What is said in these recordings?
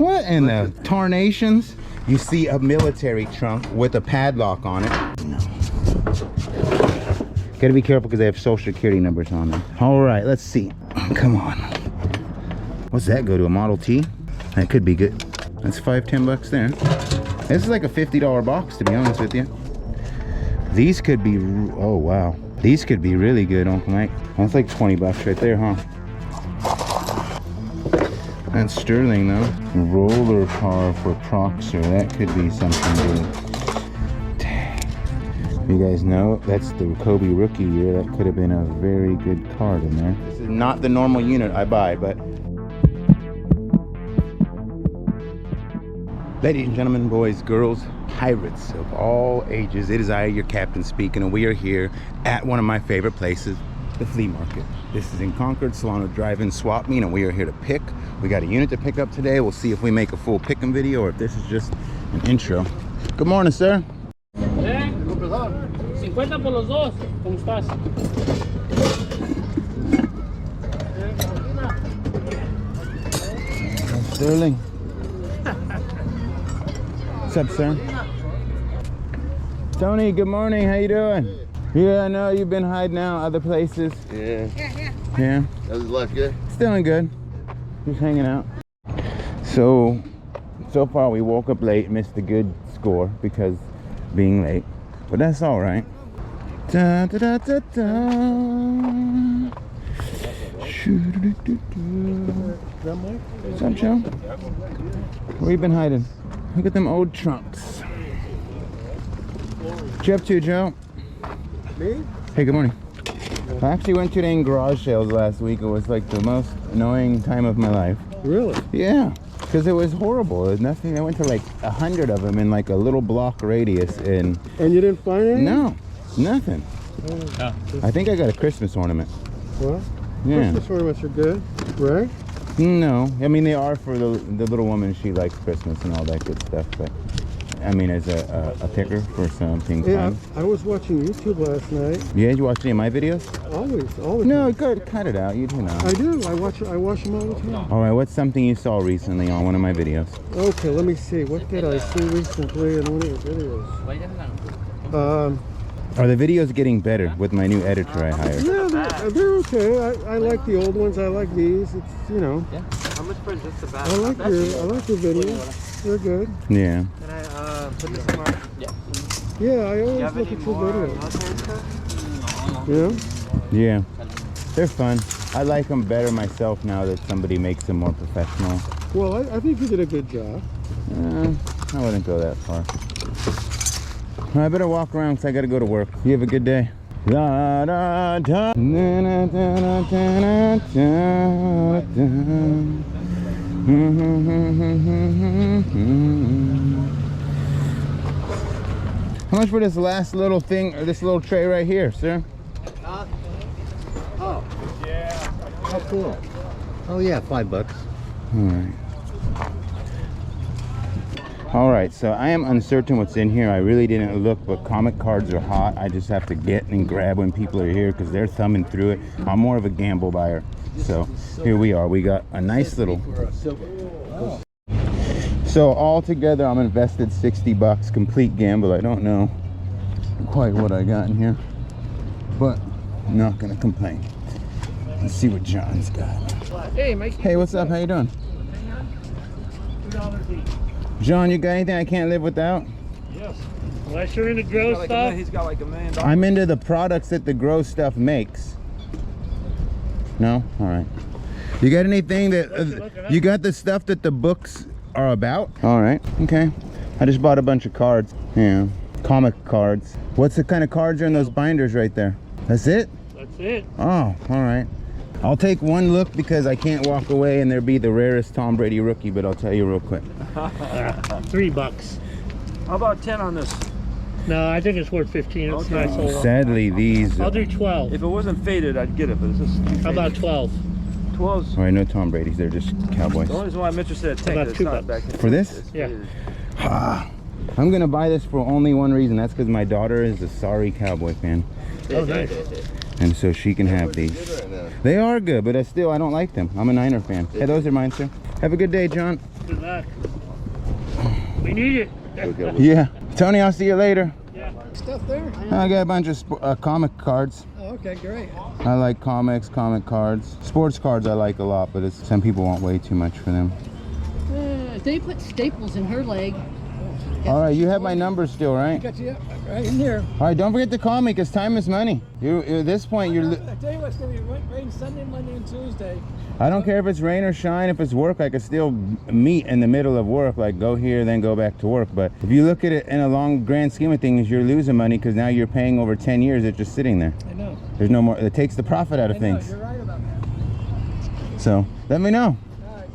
What in the tarnations? You see a military trunk with a padlock on it. No. Gotta be careful because they have social security numbers on them. All right, let's see. Come on. What's that go to? A Model T? That could be good. That's $5-10 bucks there. This is like a $50 box, to be honest with you. These could be, oh wow. These could be really good, Uncle Mike. That's like 20 bucks right there, huh? That's sterling though. Roller car for Proxer. That could be something good. Dang. You guys know that's the Kobe rookie year. That could have been a very good card in there. This is not the normal unit I buy, but ladies and gentlemen, boys, girls, pirates of all ages, it is I, your captain, speaking, and we are here at one of my favorite places, the flea market. This is in Concord, Solano Drive-In Swap Meet, and we are here to pick. We got a unit to pick up today. We'll see if we make a full picking video or if this is just an intro. Good morning, sir. 50 por los dos. ¿Cómo estás? Sterling. What's up, sir? Tony, good morning. How you doing? Yeah, I know you've been hiding out other places. Yeah. Yeah. How's life good? It's doing good. Just hanging out. So far we woke up late, missed a good score because being late, but that's all right. Da, da, da, da, da. What's up, Joe? Where you been hiding? Look at them old trunks. What you up to, Joe? Me? Hey, good morning. I actually went to the garage sales last week. It was like the most annoying time of my life. Really? Yeah, because it was horrible. It was nothing. I went to like 100 of them in like a little block radius, and you didn't find any? no, nothing. Oh. I think I got a Christmas ornament. Well, Yeah. Christmas ornaments are good, right? No, I mean they are for the little woman. She likes Christmas and all that good stuff. But I mean, as a picker for something fun. I was watching YouTube last night. Yeah, did you watch any of my videos? Always. No, good. Cut it out. You do know. I do. I watch them all the time. All right, what's something you saw recently on one of my videos? Okay, let me see. What did I see recently in one of your videos? Are the videos getting better with my new editor I hired? Yeah, they're okay. I like the old ones. I like these. It's, you know. Yeah. How much for just the back? I like your videos. They're good. Yeah. Can I put this in my... Yeah. Yeah, I always look at your videos. Yeah. Yeah. They're fun. I like them better myself now that somebody makes them more professional. Well, I think you did a good job. I wouldn't go that far. I better walk around because I got to go to work. You have a good day. Da, da, da. Na, na, da, da, da, da, da. How much for this last little thing, or this little tray right here, sir? Oh. Yeah. Oh, cool. Oh, yeah, $5. All right. All right, so I am uncertain what's in here. I really didn't look, but comic cards are hot. I just have to get and grab when people are here because they're thumbing through it. I'm more of a gamble buyer. So here we are. We got a nice little... So all together, I'm invested 60 bucks, complete gamble. I don't know quite what I got in here, but I'm not gonna complain. Let's see what John's got. Hey, Mike. Hey, what's up? How you doing? John, you got anything I can't live without? Yes. Unless you're into grow stuff. He's got like $1 million. I'm into the products that the grow stuff makes. No? All right. You got anything that... you got the stuff that the books are about? All right. Okay. I just bought a bunch of cards. Yeah. Comic cards. What's the kind of cards are in those binders right there? That's it? That's it. Oh, all right. I'll take one look because I can't walk away and there be the rarest Tom Brady rookie, but I'll tell you real quick. $3. How about 10 on this? No, I think it's worth 15. It's Okay. nice old. Sadly, these... I'll do 12. If it wasn't faded, I'd get it, but it's just... How about 12? 12's... All right, no Tom Brady's. They're just Cowboys. The only reason why I'm interested in 10 About is $2 not back in. For this? It's Yeah. faded. I'm going to buy this for only one reason. That's because my daughter is a sorry Cowboy fan. Oh, nice. And so she can have these. They are good, but I don't like them. I'm a Niner fan. Hey, those are mine, sir. Have a good day, John. Good luck. We need it. Yeah. Tony, I'll see you later. Stuff there? I got a bunch of comic cards. Oh, okay, great. I like comics, comic cards. Sports cards I like a lot, but some people want way too much for them. They put staples in her leg. All right, you have my number still, right? Got you right in here. All right, don't forget to call me because time is money. At this point, you're... I tell you what's going to be rain Sunday, Monday, and Tuesday. I don't care if it's rain or shine. If it's work, I could still meet in the middle of work, like go here, then go back to work. But if you look at it in a long, grand scheme of things, you're losing money because now you're paying over 10 years. It's just sitting there. I know. There's no more. It takes the profit out of things. You're right about that. So let me know. All right.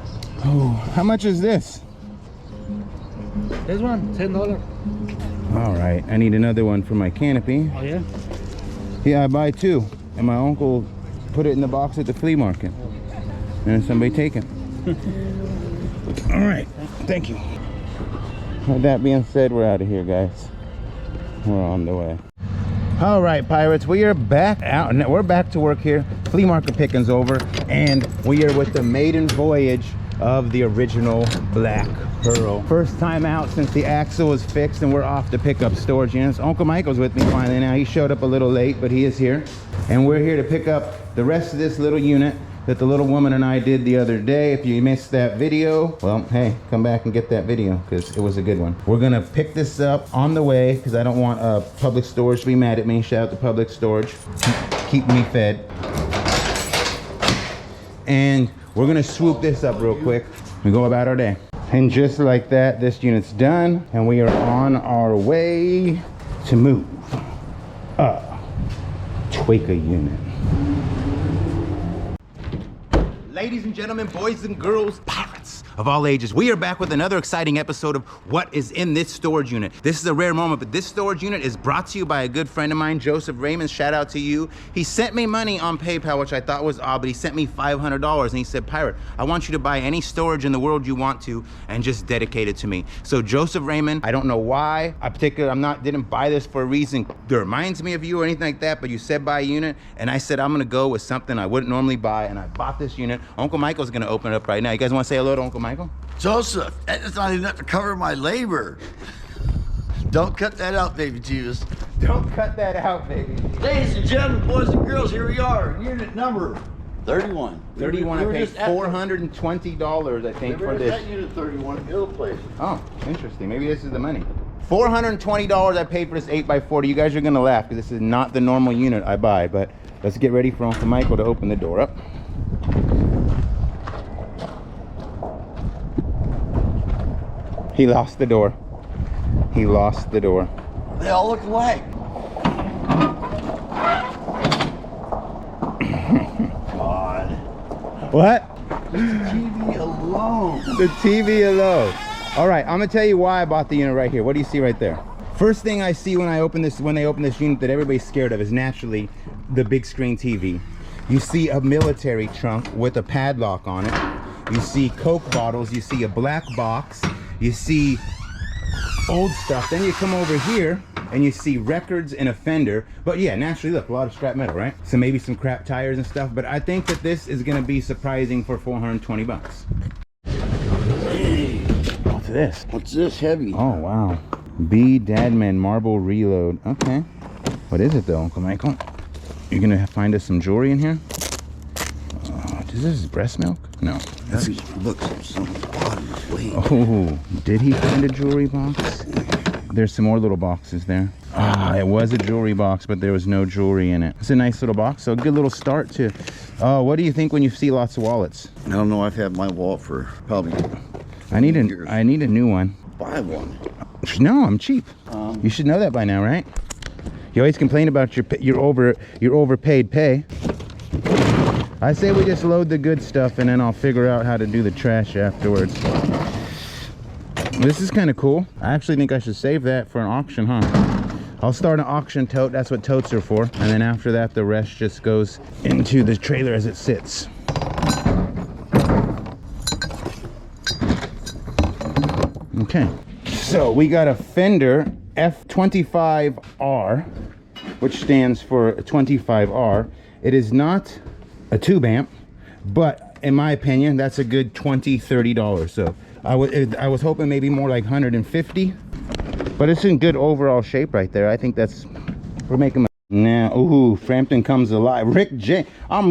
Oh, how much is this? This one, $10. All right, I need another one for my canopy. Oh yeah? Yeah, I buy two, and my uncle put it in the box at the flea market, and somebody take it. All right, thank you. With that being said, we're out of here, guys. We're on the way. All right, pirates, we are back out. We're back to work here. Flea market picking's over, and we are with the maiden voyage of the original Black Pearl. First time out since the axle was fixed, and we're off to pick up storage units. Uncle Michael's with me finally now. He showed up a little late, but he is here. And we're here to pick up the rest of this little unit that the little woman and I did the other day. If you missed that video, well, hey, come back and get that video because it was a good one. We're gonna pick this up on the way because I don't want public storage to be mad at me. Shout out to public storage, keep me fed. And we're gonna swoop this up real quick and go about our day. And just like that, this unit's done, and we are on our way to move a Tweaker unit. Ladies and gentlemen, boys and girls, pirates of all ages, we are back with another exciting episode of What is in This Storage Unit. This is a rare moment, but this storage unit is brought to you by a good friend of mine, Joseph Raymond. Shout out to you. He sent me money on PayPal, which I thought was odd, but he sent me $500, and he said, Pirate, I want you to buy any storage in the world you want to and just dedicate it to me. So Joseph Raymond, I don't know why, didn't buy this for a reason that reminds me of you or anything like that, but you said buy a unit, and I said I'm gonna go with something I wouldn't normally buy, and I bought this unit. Uncle Michael's gonna open it up right now. You guys wanna say hello to Uncle Michael? Joseph, that's not enough to cover my labor. Don't cut that out, baby Jesus. Don't cut that out, baby. Ladies and gentlemen, boys and girls, here we are. Unit number 31. 31, I paid $420, I think, for this. That unit 31, ill place. Oh, interesting. Maybe this is the money. $420 I paid for this 8x40. You guys are gonna laugh because this is not the normal unit I buy, but let's get ready for Uncle Michael to open the door up. He lost the door. He lost the door. They all look alike. God. What? The TV alone. The TV alone. All right, I'm gonna tell you why I bought the unit right here. What do you see right there? First thing I see when they open this unit that everybody's scared of is naturally the big screen TV. You see a military trunk with a padlock on it. You see Coke bottles. You see a black box. You see old stuff. Then you come over here and you see records and a fender. But yeah, naturally, look, a lot of scrap metal, right? So maybe some crap tires and stuff. But I think that this is gonna be surprising for 420 bucks. Hey, What's this? what's this heavy? Oh, wow. B. Dadman Marble Reload. Okay. What is it though, Uncle Michael? You're gonna find us some jewelry in here? Is this breast milk? No. Heavy. Look, some bottom. Wait. Oh, did he find a jewelry box? There's some more little boxes there. Ah, it was a jewelry box, but there was no jewelry in it. It's a nice little box, so a good little start to... Oh, what do you think when you see lots of wallets? I don't know. I've had my wallet for probably. I need a new one. Buy one. No, I'm cheap. You should know that by now, right? You always complain about your overpaid pay. I say we just load the good stuff and then I'll figure out how to do the trash afterwards. This is kind of cool. I actually think I should save that for an auction, huh? I'll start an auction tote. That's what totes are for. And then after that, the rest just goes into the trailer as it sits. Okay. So we got a Fender F25R, which stands for 25R. It is not a tube amp, but in my opinion, that's a good $20–$30. So I was hoping maybe more like 150, but it's in good overall shape right there. I think we're making now. Ooh, Frampton comes alive. I'm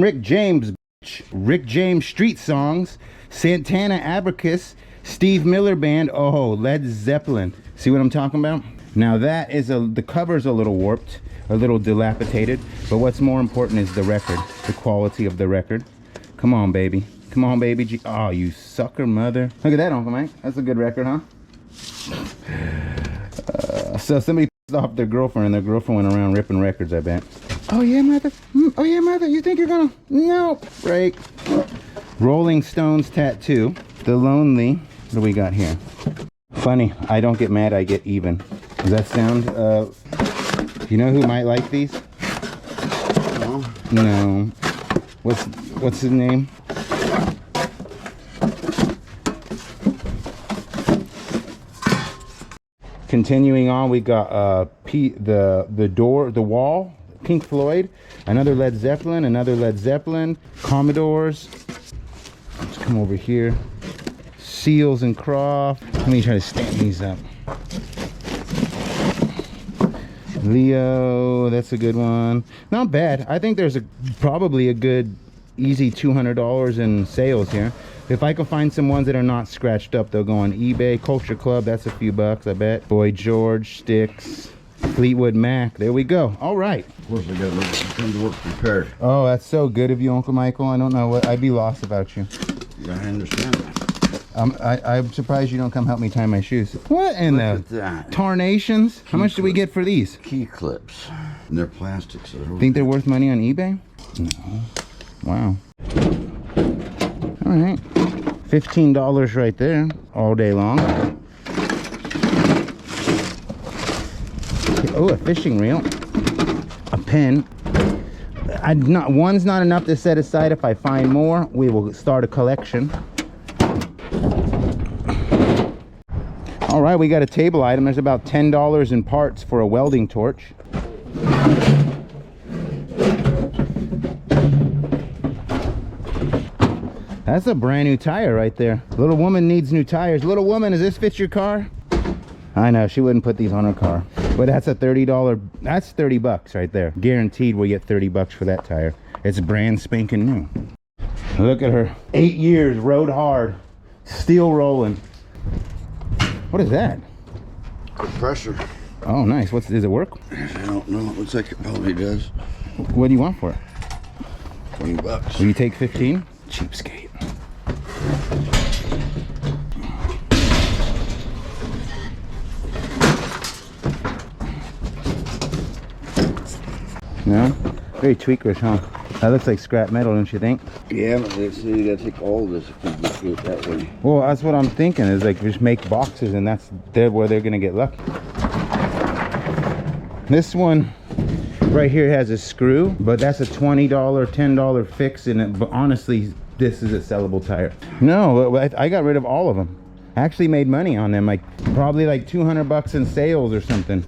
Rick James, bitch. Rick James Street Songs, Santana Abacus, Steve Miller Band. Oh, Led Zeppelin. See what I'm talking about? Now that is the cover's a little warped, a little dilapidated, but what's more important is the record, the quality of the record. Come on, baby. Come on, baby. Oh, you sucker mother. Look at that, Uncle Mike. That's a good record, huh? So somebody pissed off their girlfriend, and their girlfriend went around ripping records, I bet. Oh, yeah, mother. Oh, yeah, mother. You think you're gonna... Nope. Break. Rolling Stones tattoo. The Lonely. What do we got here? Funny. I don't get mad. I get even. Does that sound... You know who might like these? No. What's his name? Continuing on, we got the Wall, Pink Floyd, another Led Zeppelin, Commodores. Let's come over here. Seals and Croft. Let me try to stand these up. Leo, that's a good one. Not bad. I think there's probably a good easy $200 in sales here. If I can find some ones that are not scratched up, they'll go on eBay. Culture Club, that's a few bucks, I bet. Boy George, Styx, Fleetwood Mac. There we go. All right. Of course, I got to come to work prepared. Oh, that's so good of you, Uncle Michael. I don't know what I'd be lost without you. Yeah, I understand. I'm surprised you don't come help me tie my shoes. What in the tarnations? How much do we get for these? Key clips. And they're plastic, so Think they're worth money on eBay? No. Wow. All right. $15 right there all day long. Oh, a fishing reel. A pen. One's not enough to set aside. If I find more, we will start a collection. All right, we got a table item. There's about $10 in parts for a welding torch. That's a brand new tire right there. Little woman needs new tires. Little woman, does this fit your car? I know, she wouldn't put these on her car. But that's a $30, that's 30 bucks right there. Guaranteed we'll get 30 bucks for that tire. It's brand spanking new. Look at her. 8 years, rode hard, still rolling. What is that? Good pressure. Oh, nice. Does it work? I don't know. It looks like it probably does. What do you want for it? 20 bucks. Will you take 15? Cheapskate. No? Very tweakers, huh? That looks like scrap metal, don't you think? Yeah, but they say you gotta take all of this if you do it that way. Well, that's what I'm thinking, is like just make boxes, and that's where they're gonna get lucky. This one right here has a screw, but that's a $20, $10 fix in it. But honestly, this is a sellable tire. No, I got rid of all of them. I actually made money on them, like probably like 200 bucks in sales or something.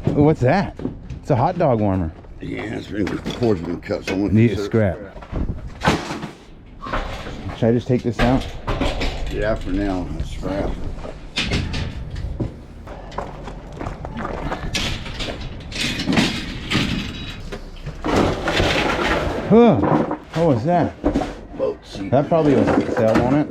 What's that? It's a hot dog warmer. Yeah, the cord's been cut, so I want Need a scrap. Should I just take this out? Yeah, for now, that's scrap. Huh. What was that? Boat seat. That probably was a sale on it.